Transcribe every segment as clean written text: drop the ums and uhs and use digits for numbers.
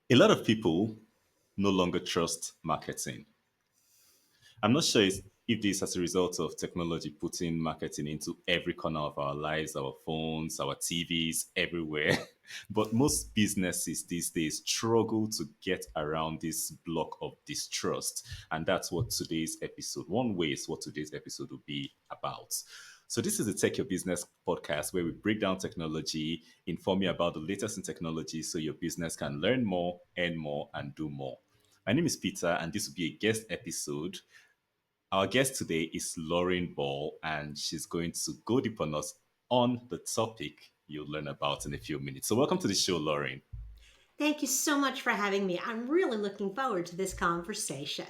A lot of people no longer trust marketing. I'm not sure if this as a result of technology putting marketing into every corner of our lives, our phones, our TVs, everywhere. But most businesses these days struggle to get around this block of distrust. And that's what today's episode, one way is what today's episode will be about. So this is the Tech Your Business podcast where we break down technology, inform you about the latest in technology so your business can learn more, earn more, and do more. My name is Peter, and this will be a guest episode. Our guest today is Lorraine Ball, and she's going to go deep on us on the topic you'll learn about in a few minutes. So, welcome to the show, Lorraine. Thank you so much for having me. I'm really looking forward to this conversation.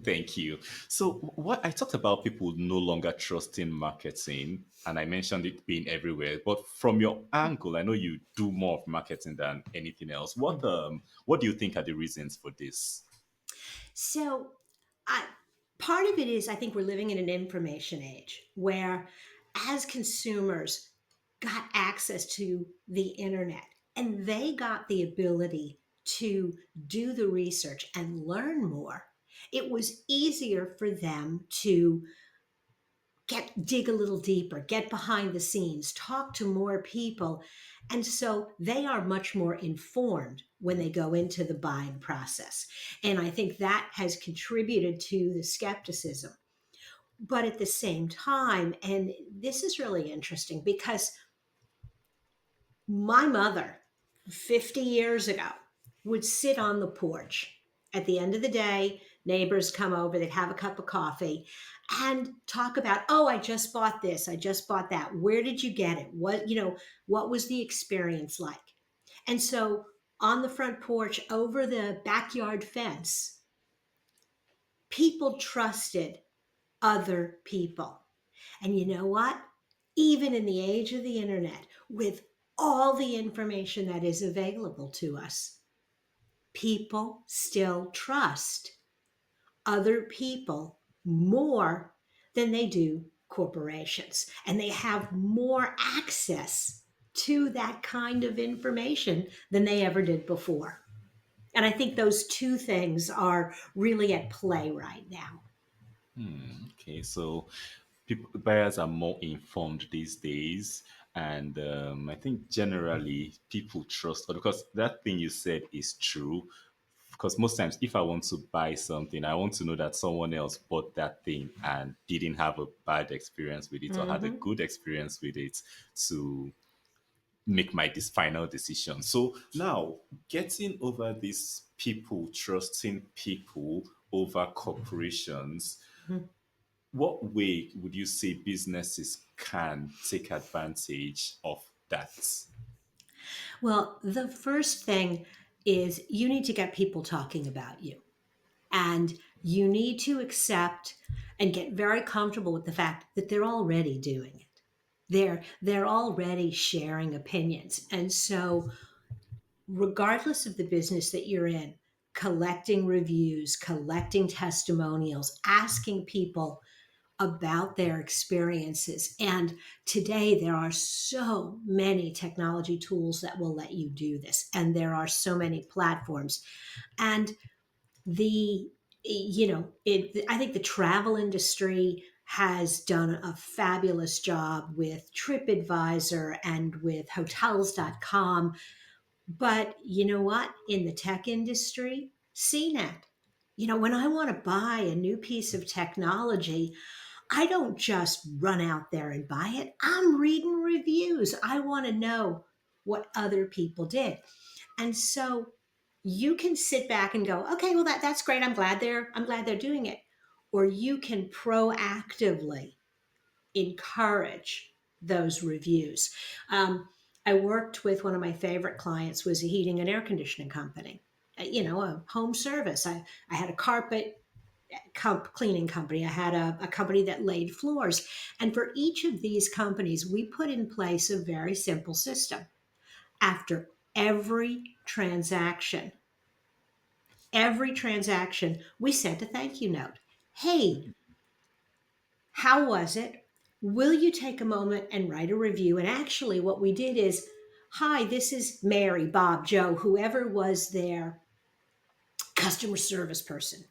Thank you. So, what I talked about people no longer trusting marketing, and I mentioned it being everywhere. But from your angle, I know you do more of marketing than anything else. What do you think are the reasons for this? So, I, part of it is I think we're living in an information age where, as consumers, got access to the internet and they got the ability to do the research and learn more. It was easier for them to dig a little deeper, get behind the scenes, talk to more people. And so they are much more informed when they go into the buying process. And I think that has contributed to the skepticism. But at the same time, and this is really interesting because my mother, 50 years ago, would sit on the porch. At the end of the day, neighbors come over, they'd have a cup of coffee and talk about, oh, I just bought this, I just bought that. Where did you get it? What was the experience like? And so on the front porch, over the backyard fence, people trusted other people. And you know what? Even in the age of the internet, with all the information that is available to us, people still trust other people more than they do corporations. And they have more access to that kind of information than they ever did before. And I think those two things are really at play right now. Okay, so people buyers are more informed these days, and I think generally people trust because that thing you said is true. Because most times, if I want to buy something, I want to know that someone else bought that thing and didn't have a bad experience with it or had a Mhm. good experience with it to make my this final decision. So now, getting over these people trusting people over corporations, what way would you say businesses can take advantage of that? Well, the first thing is you need to get people talking about you. And you need to accept and get very comfortable with the fact that they're already doing it. They're already sharing opinions. And so regardless of the business that you're in, collecting reviews, collecting testimonials, asking people about their experiences. And today, there are so many technology tools that will let you do this. And there are so many platforms. And the, I think the travel industry has done a fabulous job with TripAdvisor and with hotels.com. But you know what? In the tech industry, CNET. When I want to buy a new piece of technology, I don't just run out there and buy it. I'm reading reviews. I want to know what other people did. And so you can sit back and go, okay, well that's great. I'm glad they're doing it. Or you can proactively encourage those reviews. I worked with one of my favorite clients was a heating and air conditioning company. A home service. I had a carpet cleaning company. I had a company that laid floors. And for each of these companies, we put in place a very simple system. After every transaction, we sent a thank you note. Hey, how was it? Will you take a moment and write a review? And actually, what we did is Hi, this is Mary, Bob, Joe, whoever was their customer service person.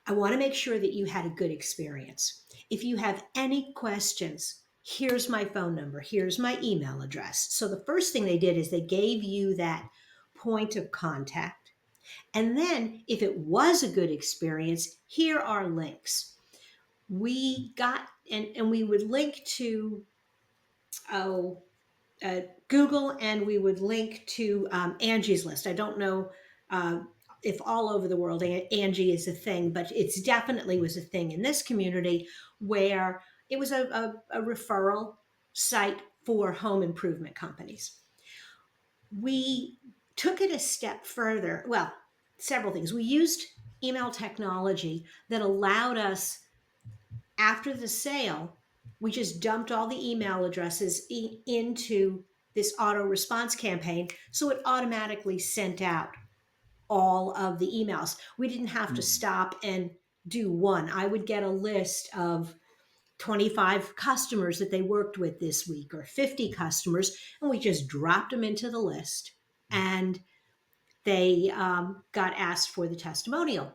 I want to make sure that you had a good experience. If you have any questions, here's my phone number, here's my email address. So the first thing they did is they gave you that point of contact. And then if it was a good experience, here are links. We got, and we would link to, oh, Google, and we would link to Angie's List. I don't know uh, if all over the world Angie is a thing, but it's definitely was a thing in this community where it was a referral site for home improvement companies. We took it a step further. Well, several things. We used email technology that allowed us, after the sale, we just dumped all the email addresses into this auto response campaign. So it automatically sent out all of the emails. We didn't have to Mm. stop and do one. I would get a list of 25 customers that they worked with this week or 50 customers, and we just dropped them into the list, and they got asked for the testimonial.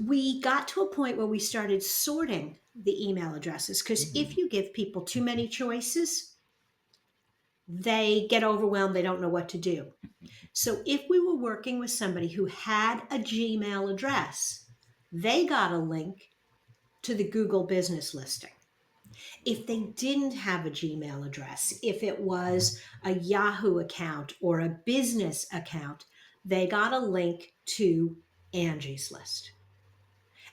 We got to a point where we started sorting the email addresses, because if Mm. you give people too many choices, they get overwhelmed. They don't know what to do. So if we were working with somebody who had a Gmail address, they got a link to the Google business listing. If they didn't have a Gmail address, if it was a Yahoo account or a business account, they got a link to Angie's List.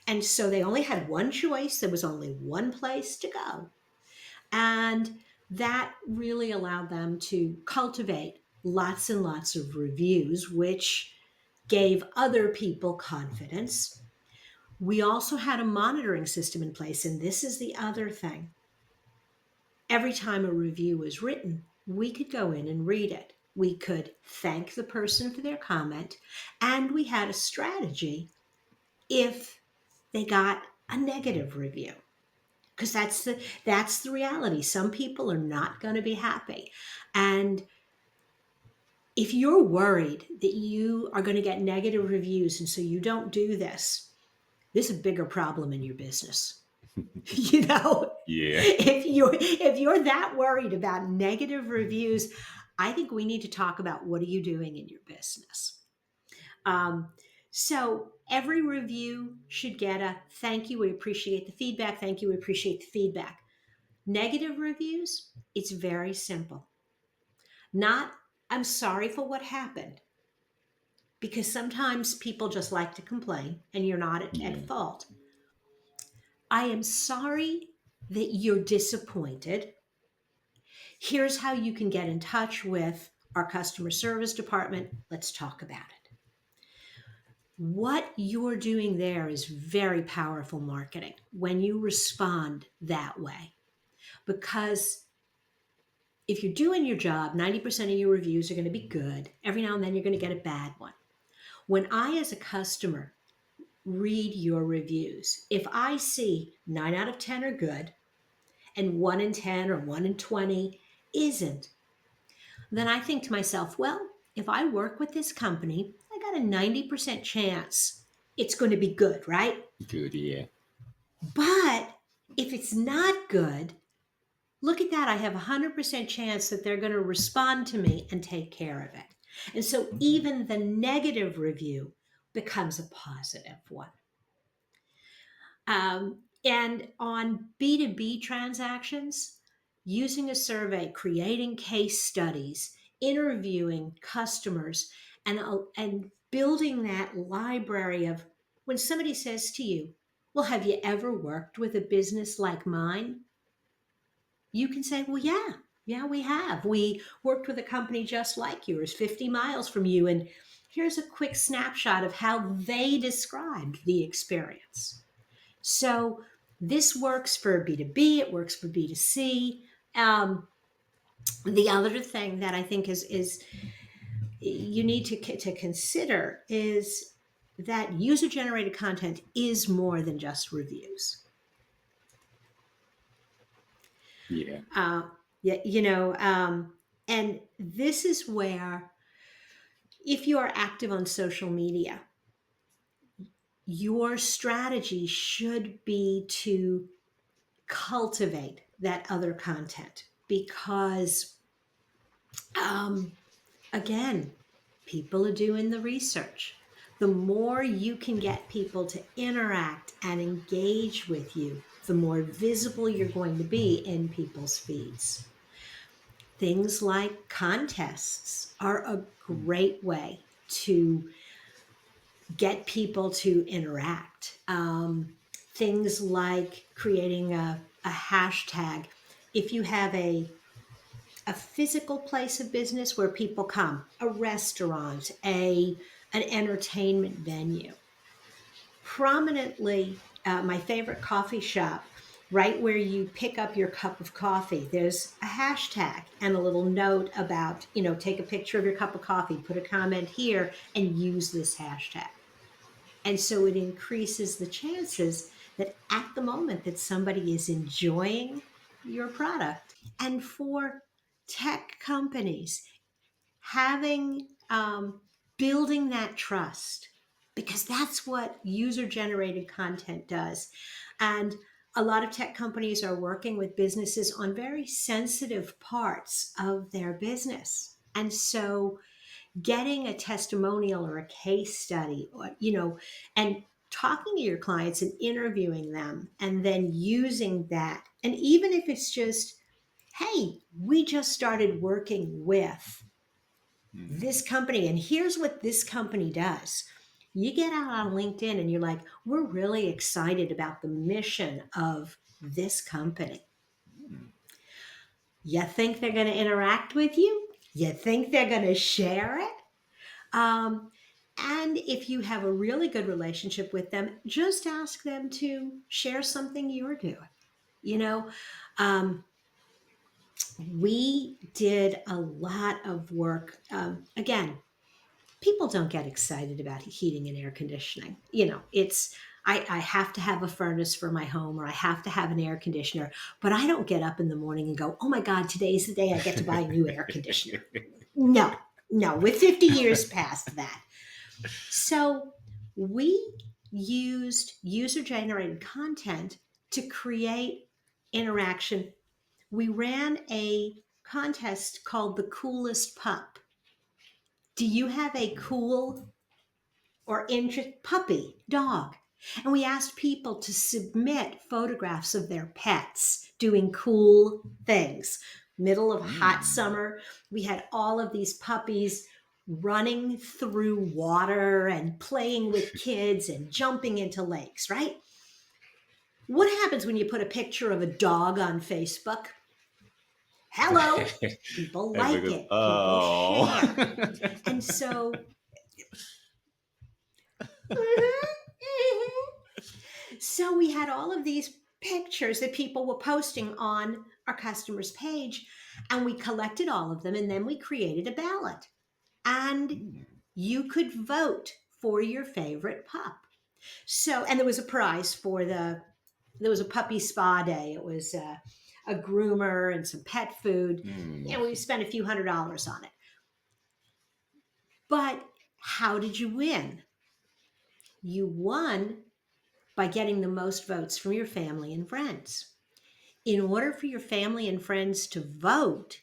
And so they only had one choice. There was only one place to go. And that really allowed them to cultivate lots and lots of reviews, which gave other people confidence. We also had a monitoring system in place. And this is the other thing. Every time a review was written, we could go in and read it. We could thank the person for their comment. And we had a strategy if they got a negative review, because that's the reality. Some people are not going to be happy, and if you're worried that you are going to get negative reviews and so you don't do this is a bigger problem in your business. you know Yeah. if you're that worried about negative reviews, I think we need to talk about what are you doing in your business. Um, so every review should get a thank you. We appreciate the feedback. Thank you. We appreciate the feedback. Negative reviews, it's very simple. Not, I'm sorry for what happened, because sometimes people just like to complain and you're not at Yeah. fault. I am sorry that you're disappointed. Here's how you can get in touch with our customer service department. Let's talk about it. What you're doing there is very powerful marketing when you respond that way. Because if you're doing your job, 90% of your reviews are going to be good. Every now and then you're going to get a bad one. When I, as a customer, read your reviews, if I see 9 out of 10 are good and 1 in 10 or 1 in 20 isn't, then I think to myself, well, if I work with this company, I got a 90% chance it's going to be good, right? Good. Yeah. But if it's not good, look at that. I have a 100% chance that they're going to respond to me and take care of it. And so even the negative review becomes a positive one. And on B2B transactions, using a survey, creating case studies, interviewing customers, and building that library of, when somebody says to you, well, have you ever worked with a business like mine? You can say, well, yeah, we have. We worked with a company just like yours, 50 miles from you. And here's a quick snapshot of how they described the experience. So this works for B2B, it works for B2C. The other thing that I think is you need to consider is that user generated content is more than just reviews. Yeah. Uh, yeah, And this is where, if you are active on social media, your strategy should be to cultivate that other content because, um, again, people are doing the research. The more you can get people to interact and engage with you, the more visible you're going to be in people's feeds. Things like contests are a great way to get people to interact. Things like creating a hashtag. If you have a physical place of business where people come, a restaurant, an entertainment venue, prominently, my favorite coffee shop, right where you pick up your cup of coffee, there's a hashtag and a little note about, take a picture of your cup of coffee, put a comment here, and use this hashtag. And so it increases the chances that at the moment that somebody is enjoying your product. And for tech companies, having building that trust, because that's what user generated content does. And a lot of tech companies are working with businesses on very sensitive parts of their business. And so getting a testimonial or a case study, or and talking to your clients and interviewing them and then using that, and even if it's just, hey, we just started working with this company and here's what this company does. You get out on LinkedIn and you're like, we're really excited about the mission of this company. You think they're going to interact with you? You think they're going to share it? Um, and if you have a really good relationship with them, just ask them to share something you're doing. You know, um, we did a lot of work. Again, people don't get excited about heating and air conditioning. I have to have a furnace for my home or I have to have an air conditioner, but I don't get up in the morning and go, oh my God, today's the day I get to buy a new air conditioner. No, no, with 50 years past that. So we used user generated content to create interaction. We ran a contest called the coolest pup. Do you have a cool or interest puppy, dog? And we asked people to submit photographs of their pets doing cool things. Middle of hot summer, we had all of these puppies running through water and playing with kids and jumping into lakes, right? What happens when you put a picture of a dog on Facebook? Hello, people Everybody like goes, it, people oh. share. And so, mhm, mhm. So we had all of these pictures that people were posting on our customers' page, and we collected all of them, and then we created a ballot. And you could vote for your favorite pup. So, and there was a prize there was a puppy spa day. It was a groomer and some pet food. We spent a few $100s on it. But how did you win? You won by getting the most votes from your family and friends. In order for your family and friends to vote,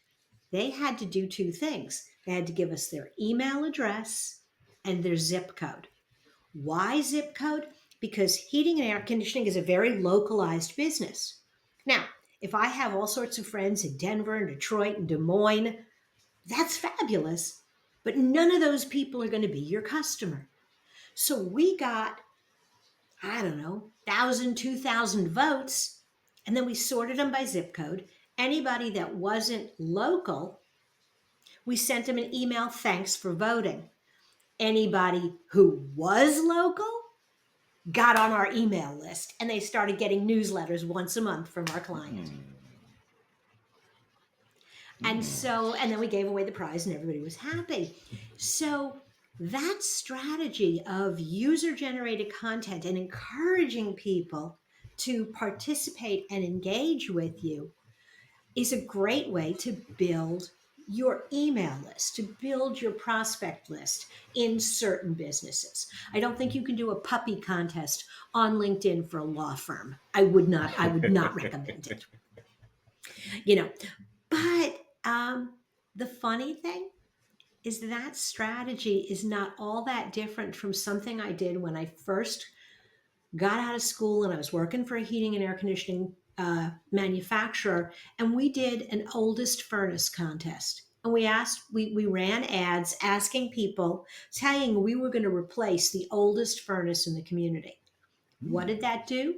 they had to do two things. They had to give us their email address and their zip code. Why zip code? Because heating and air conditioning is a very localized business. Now, if I have all sorts of friends in Denver and Detroit and Des Moines, that's fabulous, but none of those people are going to be your customer. So we got, I don't know, 1,000, 2,000 votes, and then we sorted them by zip code. Anybody that wasn't local, we sent them an email, thanks for voting. Anybody who was local got on our email list, and they started getting newsletters once a month from our client. And then we gave away the prize and everybody was happy. So that strategy of user generated content and encouraging people to participate and engage with you is a great way to build your email list, to build your prospect list in certain businesses. I don't think you can do a puppy contest on LinkedIn for a law firm. I would not recommend it. You know, but the funny thing is that strategy is not all that different from something I did when I first got out of school and I was working for a heating and air conditioning manufacturer. And we did an oldest furnace contest. And we ran ads asking people, saying we were going to replace the oldest furnace in the community. What did that do?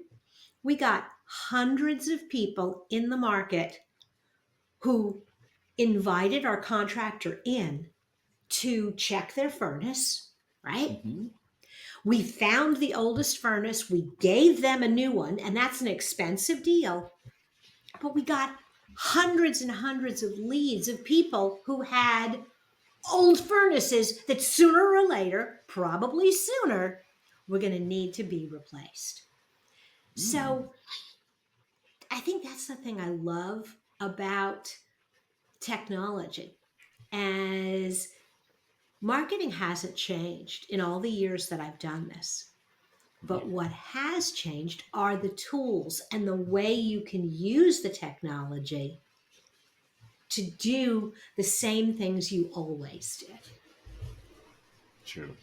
We got hundreds of people in the market who invited our contractor in to check their furnace, right? Hmm. We found the oldest furnace, we gave them a new one, and that's an expensive deal. But we got hundreds and hundreds of leads of people who had old furnaces that sooner or later, probably sooner, were going to need to be replaced. So I think that's the thing I love about technology, as marketing hasn't changed in all the years that I've done this. But what has changed are the tools and the way you can use the technology to do the same things you always did. True.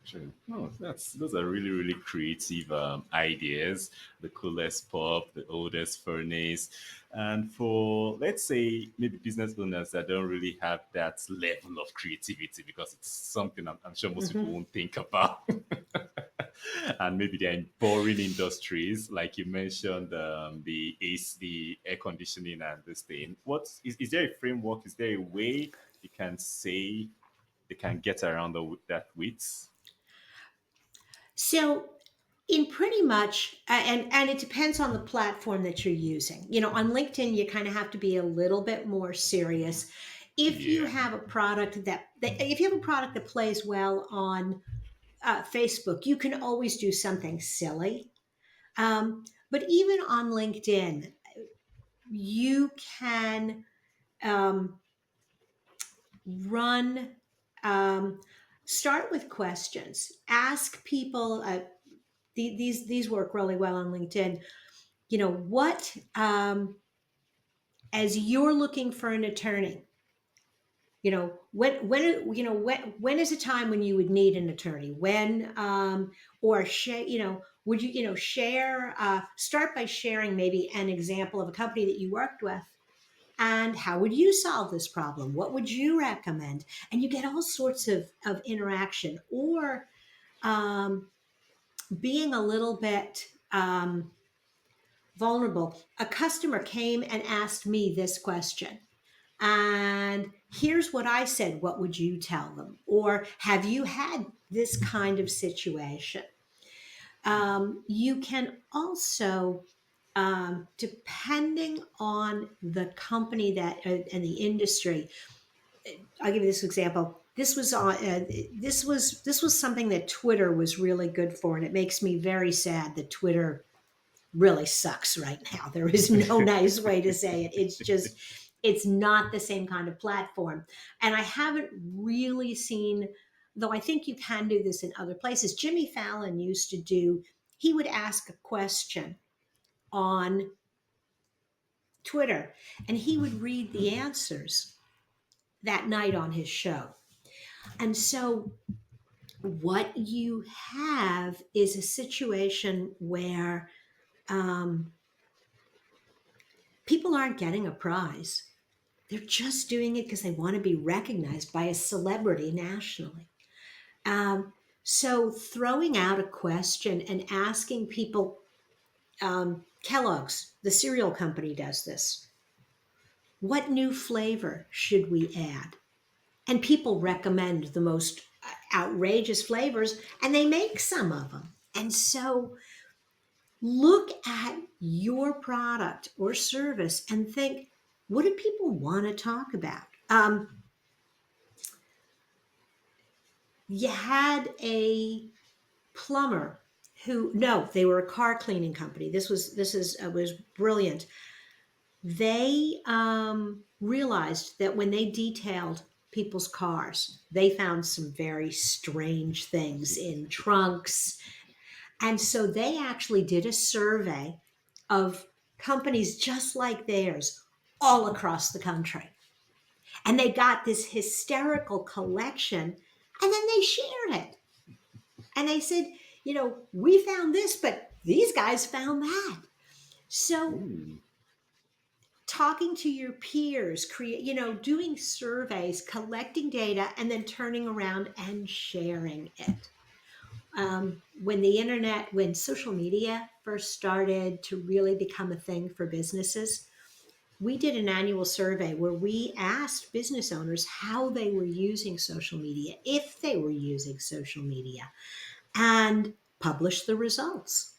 True. No, that's those are really really creative ideas. The coolest pop, the oldest furnace, and for let's say maybe business owners that don't really have that level of creativity because it's something I'm sure most people Mhm. won't think about, and maybe they're in boring industries like you mentioned, the AC, the air conditioning, and this thing. Is there a framework? Is there a way you can say they can get around that with? So, in pretty much, and it depends on the platform that you're using. On LinkedIn, you kind of have to be a little bit more serious. If you Yeah. have a product that if you have a product that plays well on Facebook, you can always do something silly. But even on LinkedIn, you can um, run, um, start with questions. Ask people. These work really well on LinkedIn. What as you're looking for an attorney. When is a time when you would need an attorney? When or share, would share, start by sharing maybe an example of a company that you worked with, and how would you solve this problem? What would you recommend? And you get all sorts of interaction. Or um, being a little bit vulnerable. A customer came and asked me this question, and here's what I said. What would you tell them? Or have you had this kind of situation? You can also, depending on the company and the industry, I'll give you this example. This was something that Twitter was really good for, and it makes me very sad that Twitter really sucks right now. There is no nice way to say it. It's not the same kind of platform. And I haven't really seen, though I think you can do this in other places. Jimmy Fallon used to do, he would ask a question on Twitter and he would read the answers that night on his show. And so what you have is a situation where um, people aren't getting a prize. They're just doing it because they want to be recognized by a celebrity nationally. So throwing out a question and asking people, Kellogg's, the cereal company, does this. What new flavor should we add? And people recommend the most outrageous flavors, and they make some of them. And so look at your product or service and think, what do people want to talk about? You had a plumber who, no, they were a car cleaning company. This was brilliant. They realized that when they detailed people's cars, they found some very strange things in trunks. And so they actually did a survey of companies just like theirs all across the country. And they got this hysterical collection, and then they shared it. And they said, we found this, but these guys found that. So Ooh. talking to your peers, doing surveys, collecting data, and then turning around and sharing it. When social media first started to really become a thing for businesses, we did an annual survey where we asked business owners how they were using social media, if they were using social media, and published the results.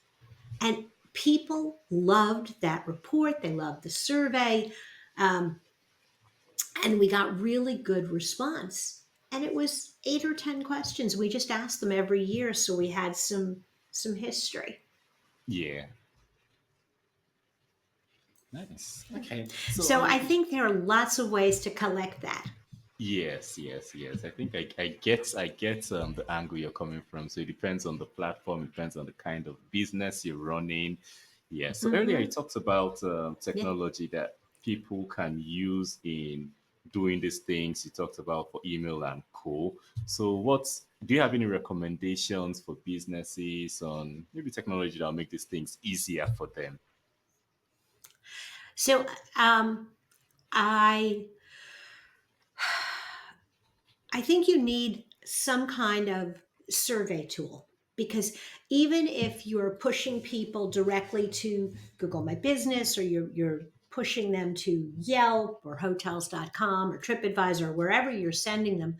And people loved that report. They loved the survey. Um, and we got really good response. And it was 8 or 10 questions. We just asked them every year, so we had some history. Yeah. Nice. Okay. So So I think there are lots of ways to collect that. yes, yes, yes. I think I get the angle you're coming from. So it depends on the platform, it depends on the kind of business you're running. Yeah. So earlier you Hmm. talked about Yeah. technology that people can use in doing these things. You talked about for email and co. So what do you have any recommendations for businesses on maybe technology that will make these things easier for them? So I I think you need some kind of survey tool, because even if you're pushing people directly to Google My Business, or you're pushing them to Yelp or hotels.com or TripAdvisor or wherever you're sending them,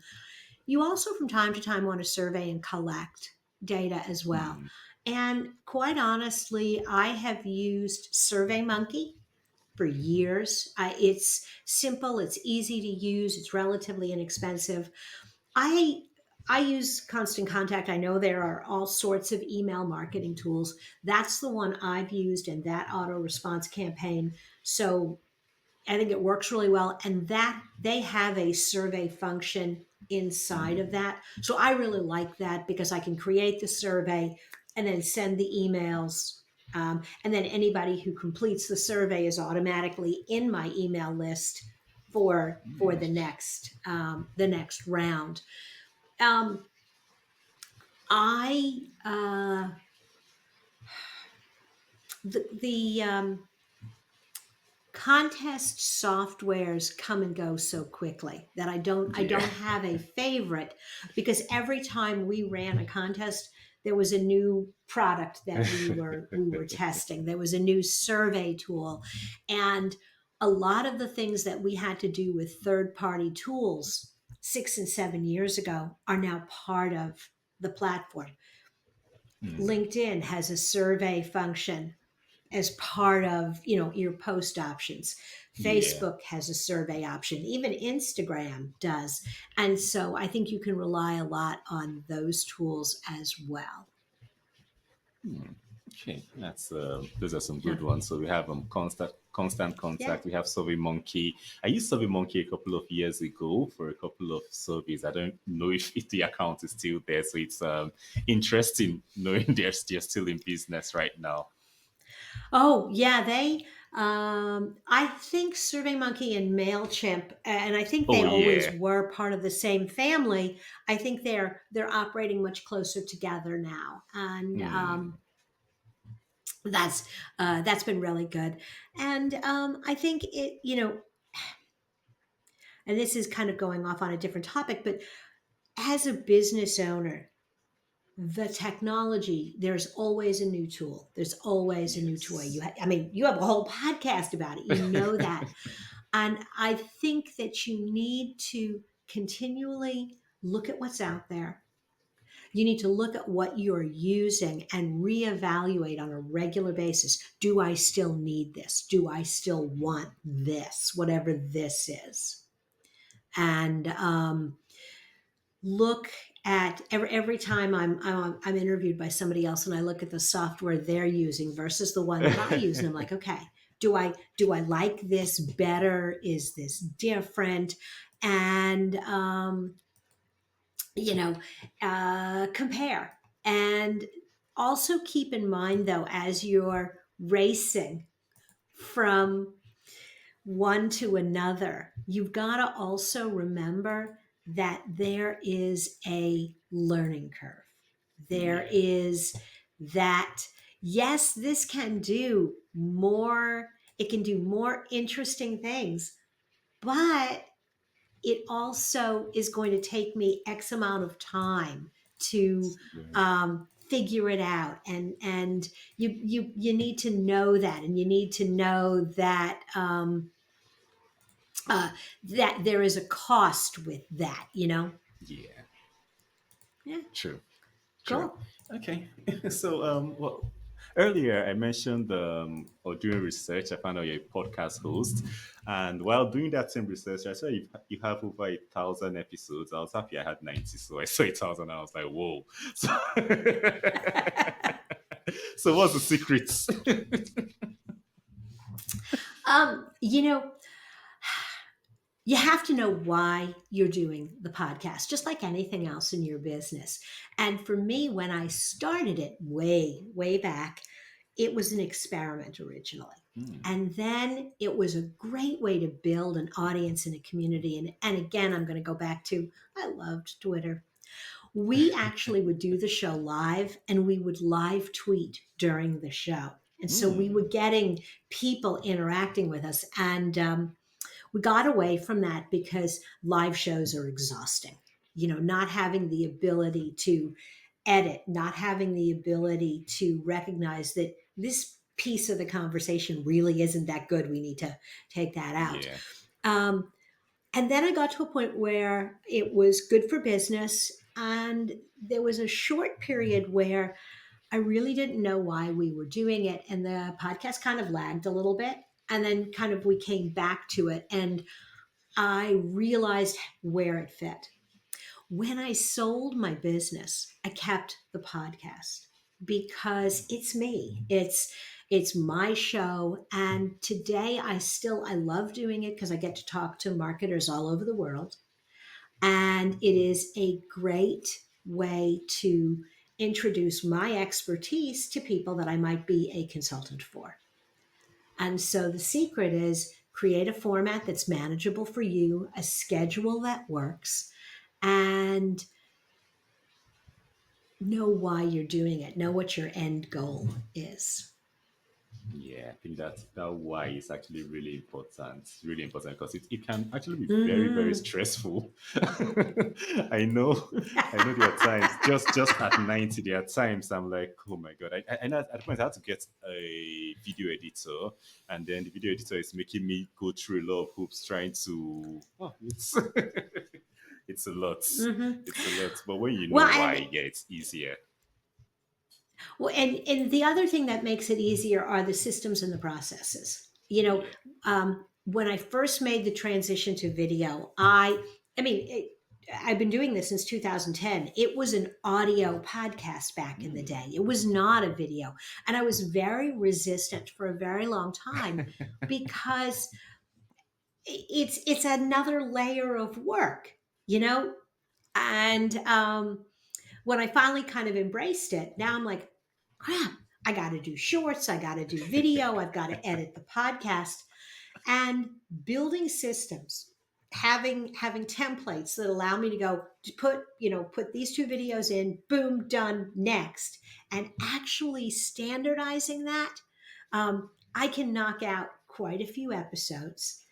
you also from time to time want to survey and collect data as well. Hmm. And quite honestly, I have used SurveyMonkey for years. It's simple, it's easy to use, it's relatively inexpensive. I I use Constant Contact. I know there are all sorts of email marketing tools. That's the one I've used in that auto response campaign. So I think it works really well. And that they have a survey function inside of that. So I really like that because I can create the survey and then send the emails. And then anybody who completes the survey is automatically in my email list for the next round. Um, I the contest softwares come and go so quickly that I don't Yeah. have a favorite, because every time we ran a contest there was a new product that we were testing. There was a new survey tool, and a lot of the things that we had to do with third party tools 6 and 7 years ago are now part of the platform. Hmm. LinkedIn has a survey function as part of your post options. Yeah. Facebook has a survey option, even Instagram does. And so I think you can rely a lot on those tools as well. Okay, that's those are some Yeah. good ones. So we have constant Yeah. contact. We have Survey Monkey. I used Survey Monkey a couple of years ago for a couple of surveys. I don't know if the account is still there. So it's interesting knowing they're still in business right now. Oh, yeah, I think SurveyMonkey and MailChimp, and I think Oh they always yeah. were part of the same family. I think they're operating much closer together now. And Hmm. that's been really good. And I think and this is kind of going off on a different topic, but as a business owner, the technology, there's always a new tool. There's always a new toy. Yes. I mean, you have a whole podcast about it. You know that. And I think that you need to continually look at what's out there. You need to look at what you're using and reevaluate on a regular basis. Do I still need this? Do I still want this, whatever this is? And look at every time I'm interviewed by somebody else, and I look at the software they're using versus the one that I use, and I'm like, okay, do I like this better? Is this different? And you know, compare. And also keep in mind, though, as you're racing from one to another, you've got to also remember that there is a learning curve. There Yeah. is that, yes, this can do more, it can do more interesting things, but it also is going to take me X amount of time to Yeah. figure it out, and you need to know that, and you need to know that that there is a cost with that. Yeah. Yeah, True. True. cool. Okay. So, well, earlier I mentioned, or doing research, I found out you're a podcast host. And while doing that same research, I saw you have over 1,000 episodes. I was happy I had 90. So I saw 1,000 and I was like, whoa. So, so what's the secrets? You know, you have to know why you're doing the podcast, just like anything else in your business. And for me, when I started it way back, it was an experiment originally. And then it was a great way to build an audience and a community. And again, I'm going to go back to I loved Twitter. We actually would do the show live, and we would live tweet during the show. And so we were getting people interacting with us. And we got away from that because live shows are exhausting. Not having the ability to edit, not having the ability to recognize that this piece of the conversation really isn't that good. We need to take that out. Yeah. Um, and then I got to a point where it was good for business. And there was a short period where I really didn't know why we were doing it. And the podcast kind of lagged a little bit. And then kind of we came back to it. And I realized where it fit. When I sold my business, I kept the podcast because it's me. It's my show, and today I love doing it because I get to talk to marketers all over the world, and it is a great way to introduce my expertise to people that I might be a consultant for. And so the secret is create a format that's manageable for you, a schedule that works, and know why you're doing it. Know what your end goal is. Yeah, I think that why is actually really important. Really important because it can actually be very, very Hmm. stressful. I know there are times just at 90, there are times I'm like, oh my god. I know at the point I had to get a video editor, and then the video editor is making me go through a lot of hoops trying to it's it's a lot. Hmm. It's a lot. But when you know Well, why, yeah, it's easier. and the other thing that makes it easier are the systems and the processes. Yeah. When I first made the transition to video, I mean, I've been doing this since 2010. It was an audio podcast back in the day. It was not a video, and I was very resistant for a very long time because it's another layer of work, you know. And when I finally kind of embraced it, now I'm like, crap, I got to do shorts, I got to do video, I've got to edit the podcast, and building systems, having templates that allow me to go to put these two videos in, boom, done, next, and actually standardizing that. I can knock out quite a few episodes.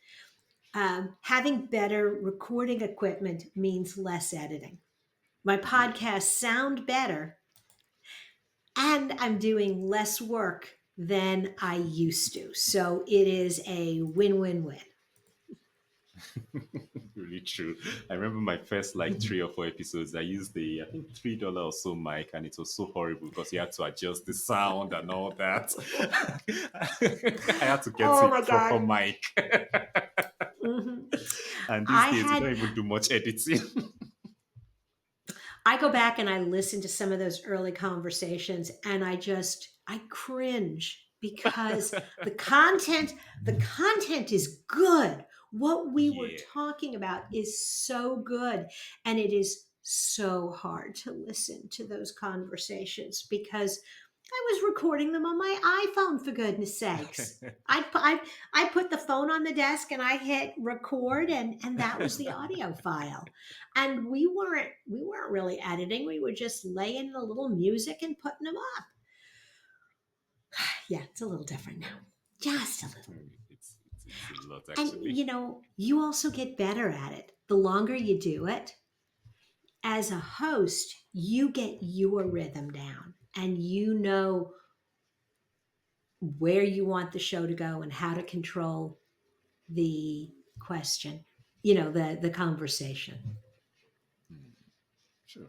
Having better recording equipment means less editing. My Yeah. podcasts sound better, and I'm doing less work than I used to. So it is a win win win. Really true. I remember my first like 3 or 4 episodes. I used the I think $3 or so mic, and it was so horrible because you had to adjust the sound and all that. I had to get Oh a my proper God. mic, Mhm. and these I days we had, don't even do much editing. I go back and I listen to some of those early conversations, and I cringe because the content is good. What we were Yeah. talking about is so good, and it is so hard to listen to those conversations because I was recording them on my iPhone, for goodness sakes. I put the phone on the desk and I hit record, and that was the audio file. And we weren't really editing. We were just laying the little music and putting them up. Yeah, it's a little different now. Just a little. It's a lot And actually. you also get better at it. The longer you do it, as a host, you get your rhythm down and you know where you want the show to go and how to control the question, the conversation. Sure.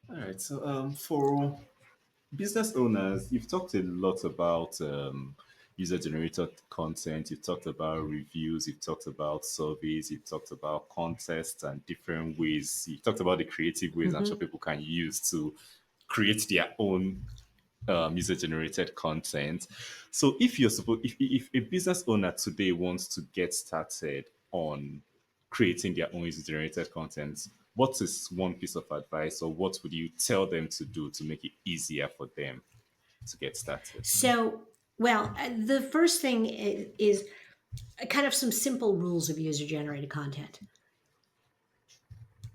All right. So, for business owners, you've talked a lot about user-generated content. You've talked about reviews. You've talked about surveys. You've talked about contests and different ways. You've talked about the creative ways I'm sure Hmm. people can use to create their own user-generated content. So, if a business owner today wants to get started on creating their own user-generated content, what is one piece of advice, or what would you tell them to do to make it easier for them to get started? So, well, the first thing is kind of some simple rules of user generated content.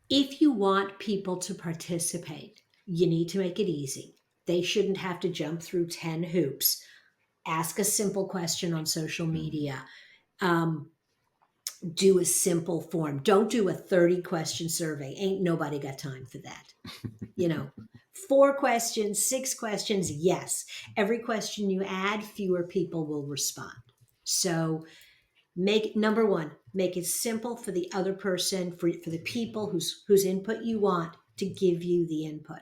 If you want people to participate, you need to make it easy. They shouldn't have to jump through 10 hoops. Ask a simple question on social media. Um, do a simple form. Don't do a 30 question survey. Ain't nobody got time for that. You know, 4 questions, 6 questions, yes. Every question you add, fewer people will respond. So make number one, make it simple for the other person, for the people whose input you want to give you the input.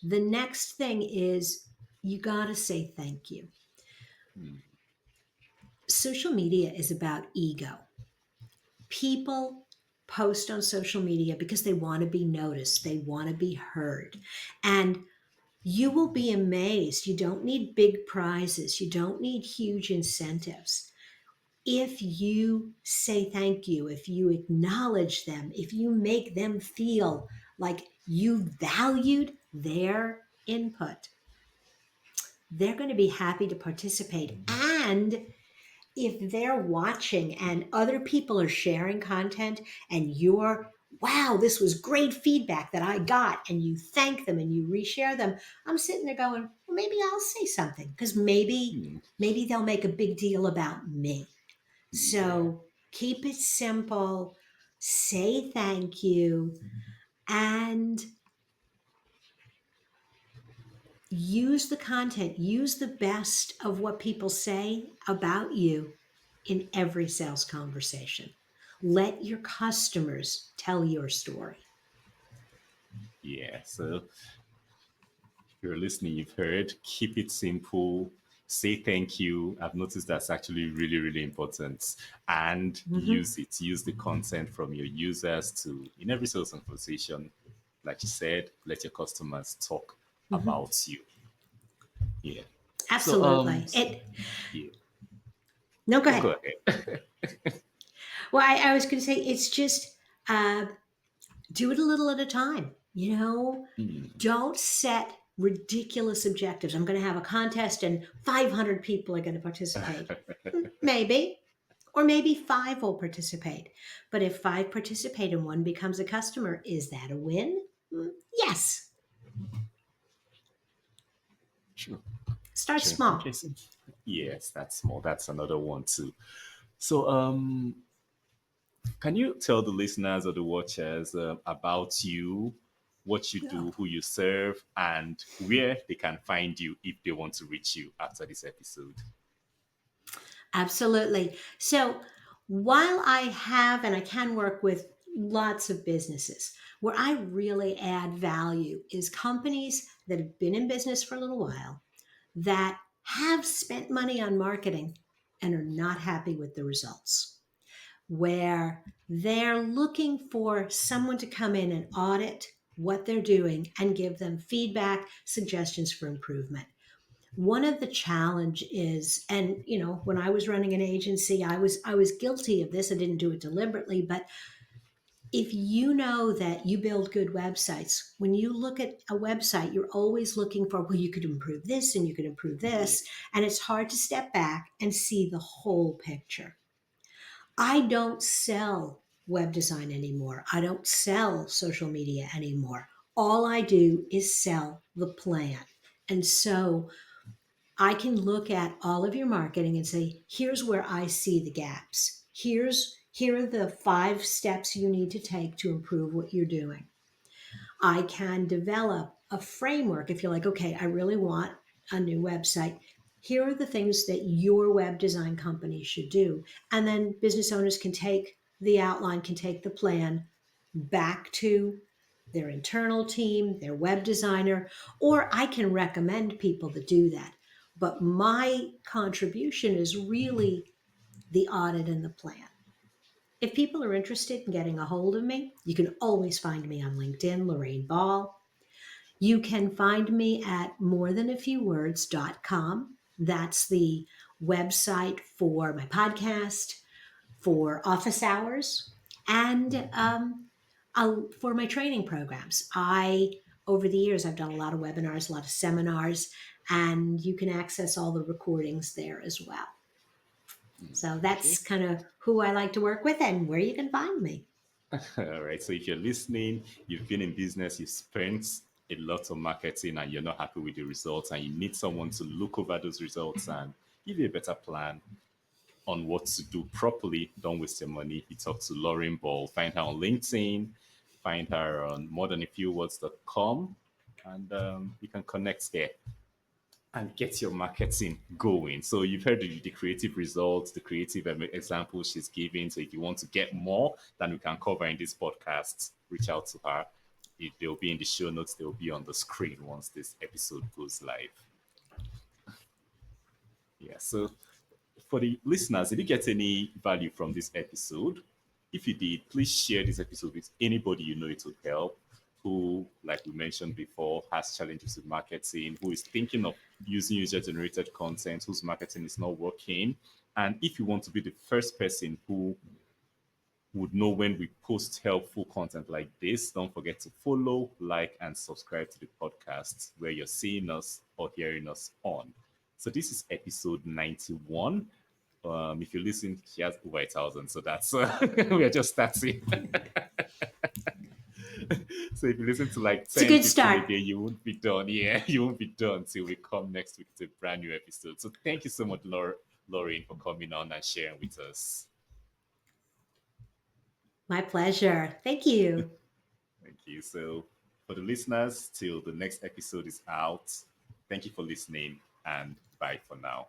The next thing is you got to say thank you. Social media is about ego. People post on social media because they want to be noticed, they want to be heard. And you will be amazed. You don't need big prizes, you don't need huge incentives. If you say thank you, if you acknowledge them, if you make them feel like you valued their input, they're going to be happy to participate. And if they're watching and other people are sharing content and you're, wow, this was great feedback that I got, and you thank them and you reshare them, I'm sitting there going, well, maybe I'll say something because maybe they'll make a big deal about me. Yeah. So keep it simple, say thank you, and use the content, use the best of what people say about you in every sales conversation. Let your customers tell your story. Yeah. So if you're listening, you've heard, keep it simple, say thank you. I've noticed that's actually really, really important. And Mhm. use it. Use the content from your users to, in every sales conversation, like you said, let your customers talk Mhm. about you. Yeah. So, Absolutely. yeah. No, go Oh, go ahead. ahead. Well, I was going to say it's just uh, do it a little at a time. Don't set ridiculous objectives. I'm going to have a contest and 500 people are going to participate. Maybe. Or maybe five will participate. But if five participate and one becomes a customer, is that a win? Yes. Sure. Start Sure. Okay. small. So, yes, that's small. That's another one too. So, can you tell the listeners or the watchers about you, what you Oh, do, who you serve, and where they can find you if they want to reach you after this episode? absolutely. So while I have and I can work with lots of businesses, where I really add value is companies that have been in business for a little while that have spent money on marketing and are not happy with the results, where they're looking for someone to come in and audit what they're doing and give them feedback, suggestions for improvement. One of the challenge is, and when I was running an agency, I was guilty of this. I didn't do it deliberately, but if you know that you build good websites, when you look at a website, you're always looking for, well, you could improve this and you could improve Yeah. this. And it's hard to step back and see the whole picture. I don't sell web design anymore. I don't sell social media anymore. All I do is sell the plan. And so I can look at all of your marketing and say, here's where I see the gaps. Here are the 5 steps you need to take to improve what you're doing. I can develop a framework if you're like, okay, I really want a new website. Here are the things that your web design company should do. And then business owners can take the outline, can take the plan back to their internal team, their web designer, or I can recommend people to do that. But my contribution is really the audit and the plan. If people are interested in getting a hold of me, you can always find me on LinkedIn, Lorraine Ball. You can find me at morethanafewwords.com. That's the website for my podcast, for office hours, and for my training programs. Over the years, I've done a lot of webinars, a lot of seminars, and you can access all the recordings there as well. So Okay. that's kind of who I like to work with and where you can find me. All right. So if you're listening, you've been in business, you've spent a lot of marketing and you're not happy with the results and you need someone to look over those results and give you a better plan on what to do properly, don't waste your money. You talk to Lorraine Ball. Find her on LinkedIn, find her on morethanafewwords.com, and you can connect there and get your marketing going. So you've heard the creative results, the creative examples she's giving. So if you want to get more than we can cover in this podcast, reach out to her. They'll be in the show notes. They'll be on the screen once this episode goes live. Yeah. So for the listeners, did you get any value from this episode? If you did, please share this episode with anybody you know it would help, who, like we mentioned before, has challenges with marketing, who is thinking of using user generated content, whose marketing is not working. And if you want to be the first person who would know when we post helpful content like this, don't forget to follow, like, and subscribe to the podcast where you're seeing us or hearing us on. So this is episode 91. If you listen, she has over 1,000, so that's we are just starting. So if you listen to like It's a 10, good 15 start. a day, you won't be done. Yeah, you won't be done till we come next week to a brand new episode. So thank you so much, Lorraine, for coming on and sharing with us. My pleasure. Thank you. Thank you. So, for the listeners, till the next episode is out, thank you for listening and bye for now.